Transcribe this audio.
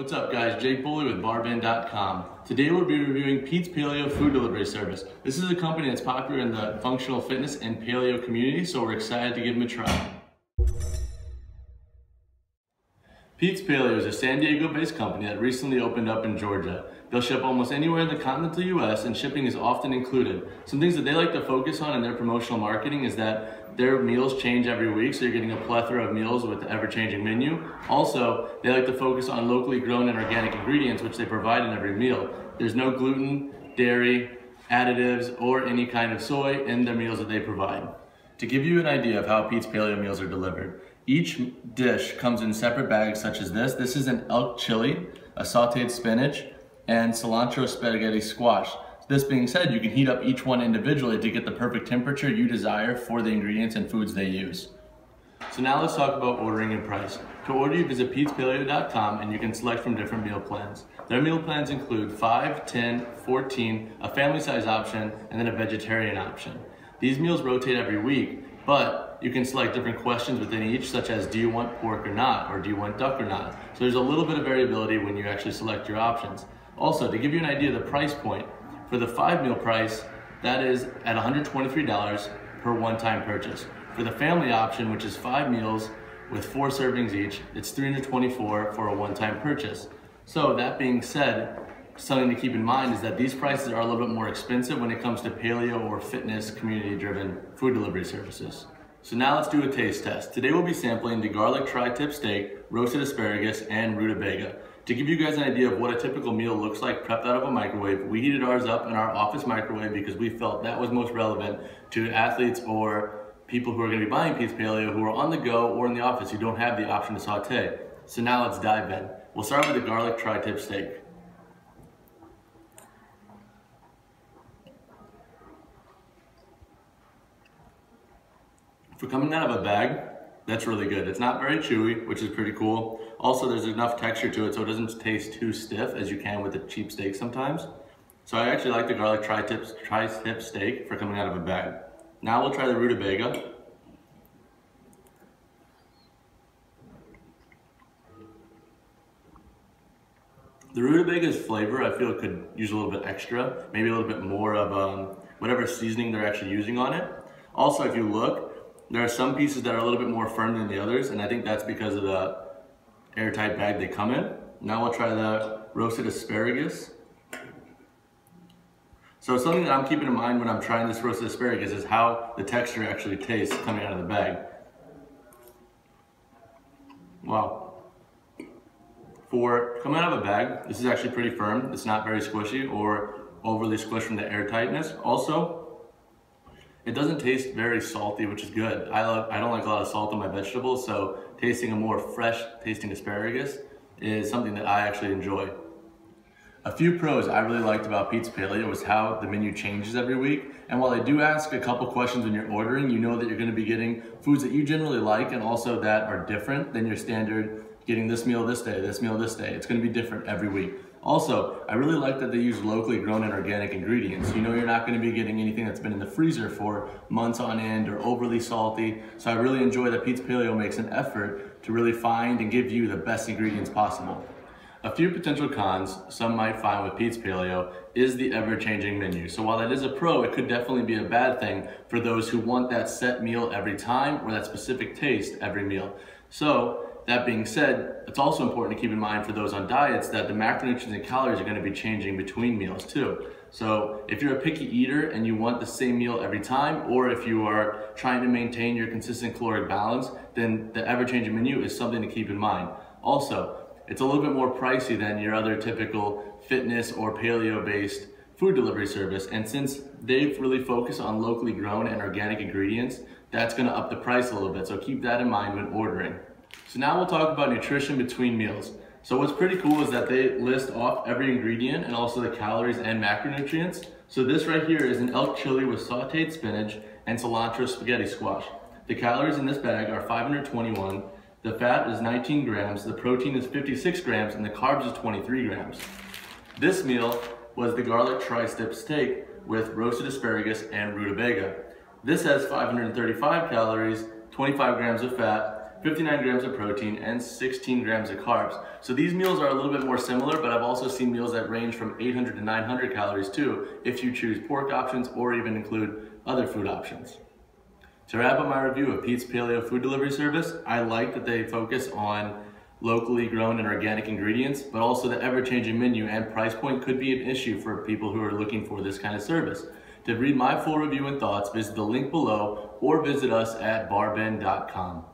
What's up guys, Jake Bully with Barband.com. Today we'll be reviewing Pete's Paleo food delivery service. This is a company that's popular in the functional fitness and paleo community, so we're excited to give them a try. Pete's Paleo is a San Diego-based company that recently opened up in Georgia. They'll ship almost anywhere in the continental US, and shipping is often included. Some things that they like to focus on in their promotional marketing is that their meals change every week, so you're getting a plethora of meals with the ever-changing menu. Also, they like to focus on locally grown and organic ingredients, which they provide in every meal. There's no gluten, dairy, additives, or any kind of soy in the meals that they provide. To give you an idea of how Pete's Paleo meals are delivered, each dish comes in separate bags such as this. This is an elk chili, a sauteed spinach, and cilantro spaghetti squash. This being said, you can heat up each one individually to get the perfect temperature you desire for the ingredients and foods they use. So now let's talk about ordering and price. To order, you visit PetesPaleo.com and you can select from different meal plans. Their meal plans include 5, 10, 14, a family size option, and then a vegetarian option. These meals rotate every week, but you can select different questions within each, such as do you want pork or not, or do you want duck or not. So there's a little bit of variability when you actually select your options. Also, to give you an idea of the price point, for the 5-meal price, that is at $123 per one-time purchase. For the family option, which is 5 meals with 4 servings each, it's $324 for a one-time purchase. So that being said, something to keep in mind is that these prices are a little bit more expensive when it comes to paleo or fitness community-driven food delivery services. So now let's do a taste test. Today we'll be sampling the garlic tri-tip steak, roasted asparagus, and rutabaga. To give you guys an idea of what a typical meal looks like prepped out of a microwave, we heated ours up in our office microwave because we felt that was most relevant to athletes or people who are going to be buying Pete's Paleo who are on the go or in the office who don't have the option to saute. So now let's dive in. We'll start with the garlic tri-tip steak. For coming out of a bag, that's really good. It's not very chewy, which is pretty cool. Also, there's enough texture to it so it doesn't taste too stiff as you can with a cheap steak sometimes. So I actually like the garlic tri-tip steak for coming out of a bag. Now we'll try the rutabaga. The rutabaga's flavor, I feel, could use a little bit extra, maybe a little bit more of whatever seasoning they're actually using on it. Also, if you look, there are some pieces that are a little bit more firm than the others, and I think that's because of the airtight bag they come in. Now we'll try the roasted asparagus. So something that I'm keeping in mind when I'm trying this roasted asparagus is how the texture actually tastes coming out of the bag. Wow. For coming out of a bag, this is actually pretty firm. It's not very squishy or overly squished from the airtightness. Also, it doesn't taste very salty, which is good. I don't like a lot of salt in my vegetables, so tasting a more fresh tasting asparagus is something that I actually enjoy. A few pros I really liked about Pete's Paleo was how the menu changes every week. And while they do ask a couple questions when you're ordering, you know that you're gonna be getting foods that you generally like and also that are different than your standard getting this meal this day, this meal this day. It's gonna be different every week. Also, I really like that they use locally grown and organic ingredients. You know you're not going to be getting anything that's been in the freezer for months on end or overly salty. So I really enjoy that Pete's Paleo makes an effort to really find and give you the best ingredients possible. A few potential cons some might find with Pete's Paleo is the ever-changing menu. So while that is a pro, it could definitely be a bad thing for those who want that set meal every time or that specific taste every meal. So that being said, it's also important to keep in mind for those on diets that the macronutrients and calories are going to be changing between meals too. So if you're a picky eater and you want the same meal every time, or if you are trying to maintain your consistent caloric balance, then the ever-changing menu is something to keep in mind. Also, it's a little bit more pricey than your other typical fitness or paleo-based food delivery service. And since they've really focused on locally grown and organic ingredients, that's going to up the price a little bit. So keep that in mind when ordering. So now we'll talk about nutrition between meals. So what's pretty cool is that they list off every ingredient and also the calories and macronutrients. So this right here is an elk chili with sauteed spinach and cilantro spaghetti squash. The calories in this bag are 521, the fat is 19 grams, the protein is 56 grams, and the carbs is 23 grams. This meal was the garlic tri-tip steak with roasted asparagus and rutabaga. This has 535 calories, 25 grams of fat, 59 grams of protein, and 16 grams of carbs. So these meals are a little bit more similar, but I've also seen meals that range from 800 to 900 calories too, if you choose pork options or even include other food options. To wrap up my review of Pete's Paleo food delivery service, I like that they focus on locally grown and organic ingredients, but also the ever-changing menu and price point could be an issue for people who are looking for this kind of service. To read my full review and thoughts, visit the link below or visit us at barbend.com.